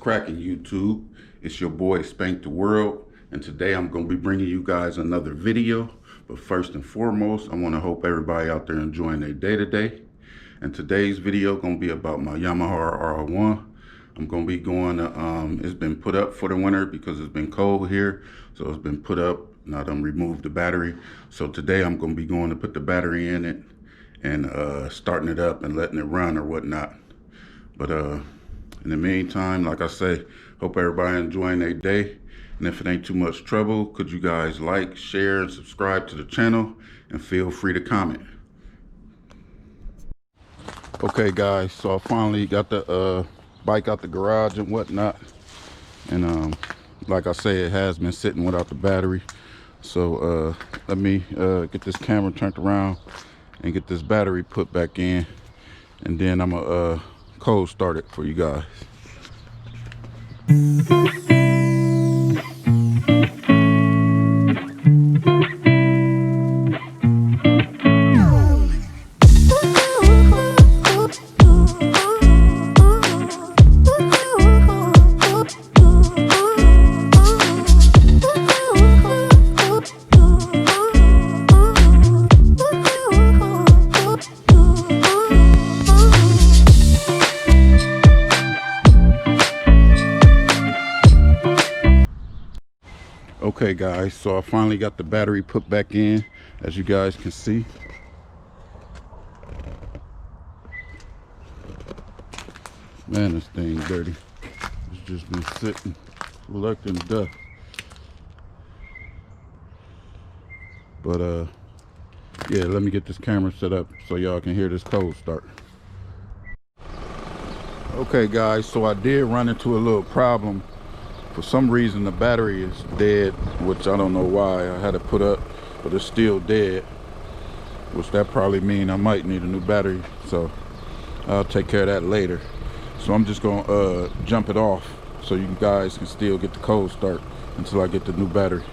cracking, YouTube? It's your boy Spank the World, and today I'm going to be bringing you guys another video. But first and foremost, I want to hope everybody out there enjoying their day today. And today's video going to be about my Yamaha R1. I'm going to be going to, it's been put up for the winter because it's been cold here. So it's been put up. Now I'm removed the battery. So today I'm going to be going to put the battery in it and starting it up and letting it run or whatnot. But in the meantime, like I say, hope everybody enjoying their day. And if it ain't too much trouble, could you guys like, share, and subscribe to the channel, and feel free to comment. Okay guys, so I finally got the bike out the garage and whatnot, and like I say, it has been sitting without the battery. So let me get this camera turned around and get this battery put back in, and then I'm gonna cold start it for you guys. Okay guys, so I finally got the battery put back in, as you guys can see. Man, this thing dirty. It's just been sitting, collecting dust. But yeah, let me get this camera set up so y'all can hear this cold start. Okay guys, so I did run into a little problem. For some reason the battery is dead, which I don't know why. I had it put up, but it's still dead, which that probably mean I might need a new battery, so I'll take care of that later. So I'm just gonna jump it off so you guys can still get the cold start until I get the new battery.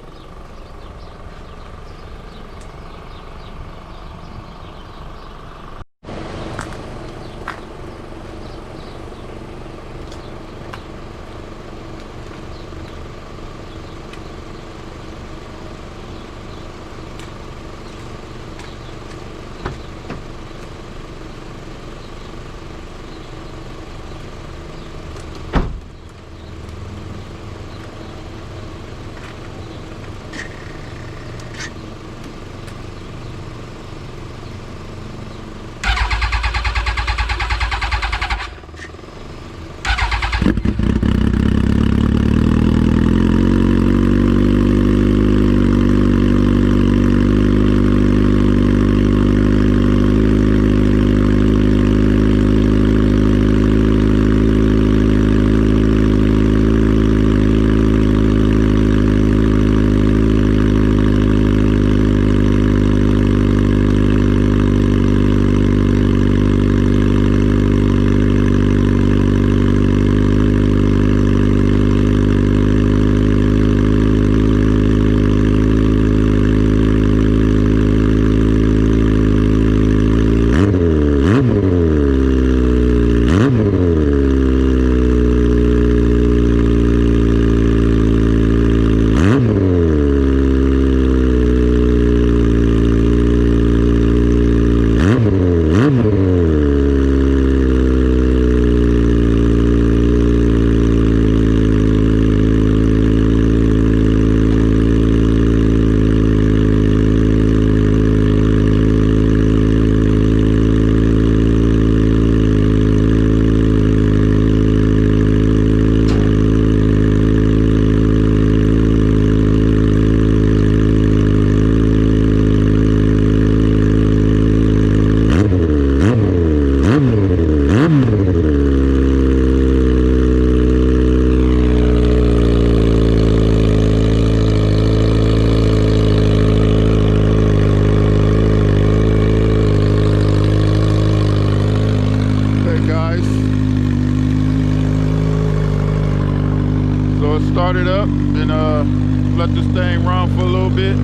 Start it up and let this thing run for a little bit.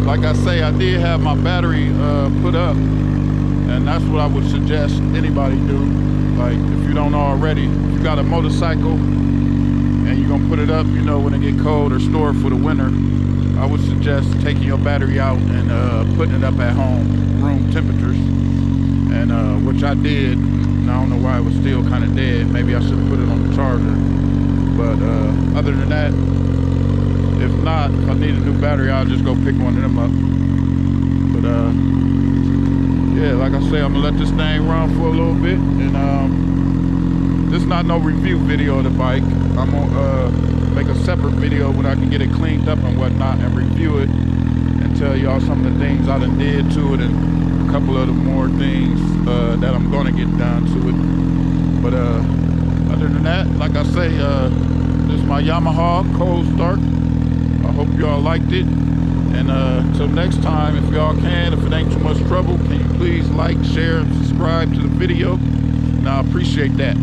Like I say, I did have my battery put up, and that's what I would suggest anybody do. Like, if you don't already, if you got a motorcycle and you're gonna put it up, you know, when it get cold or store it for the winter, I would suggest taking your battery out and putting it up at home, room temperatures, and which I did. And I don't know why it was still kind of dead. Maybe I should have put it on the charger. But other than that, if not, if I need a new battery, I'll just go pick one of them up. But yeah, like I say, I'm gonna let this thing run for a little bit, and this is not no review video of the bike. I'm gonna make a separate video when I can get it cleaned up and whatnot and review it and tell y'all some of the things I done did to it and a couple of the more things that I'm gonna get done to it. But other than that, like I say, this is my Yamaha cold start. I hope y'all liked it. And until next time, if y'all can, if it ain't too much trouble, can you please like, share, and subscribe to the video? And I appreciate that.